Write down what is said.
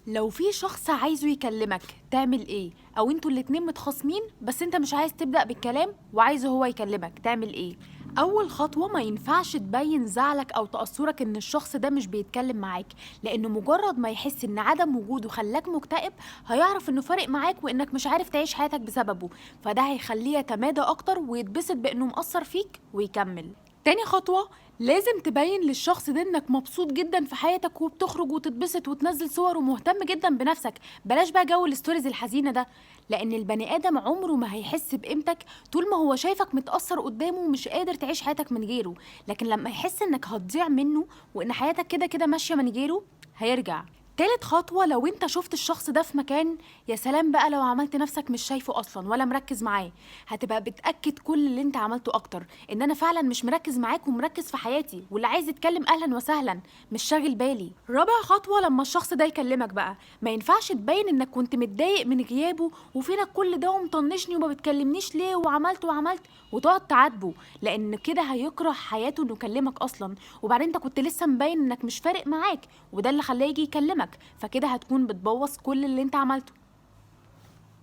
لو في شخص عايزه يكلمك تعمل ايه؟ او انتوا الاتنين متخاصمين بس انت مش عايز تبدأ بالكلام وعايزه هو يكلمك تعمل ايه؟ اول خطوة ما ينفعش تبين زعلك او تأثرك ان الشخص ده مش بيتكلم معاك، لانه مجرد ما يحس ان عدم وجوده خلاك مكتئب هيعرف انه فارق معاك وانك مش عارف تعيش حياتك بسببه، فده هيخليه يتمادى اكتر ويتبسط بانه مأثر فيك ويكمل. تاني خطوة، لازم تبين للشخص ده انك مبسوط جدا في حياتك وبتخرج وتتبسط وتنزل صور ومهتم جدا بنفسك. بلاش بقى جو الستوريز الحزينة ده، لان البني ادم عمره ما هيحس بقيمتك طول ما هو شايفك متأثر قدامه ومش قادر تعيش حياتك من غيره، لكن لما يحس انك هتضيع منه وان حياتك كده كده ماشية من غيره هيرجع. تالت خطوة، لو انت شفت الشخص ده في مكان، يا سلام بقى لو عملت نفسك مش شايفه اصلا ولا مركز معاه، هتبقى بتأكد كل اللي انت عملته اكتر ان انا فعلا مش مركز معاك ومركز في حياتي، واللي عايز يتكلم اهلا وسهلا مش شاغل بالي. رابع خطوة، لما الشخص ده يكلمك بقى ما ينفعش تبين انك كنت متضايق من غيابه وفينك كل ده ومطنشني وما بتكلمنيش ليه وعملت وتقعد تعاتبه، لان كده هيكره حياته انه يكلمك اصلا، وبعدين انت كنت لسه مبين انك مش فارق معاك وده اللي خلاه يجي يكلمك، فكده هتكون بتبوظ كل اللي انت عملته.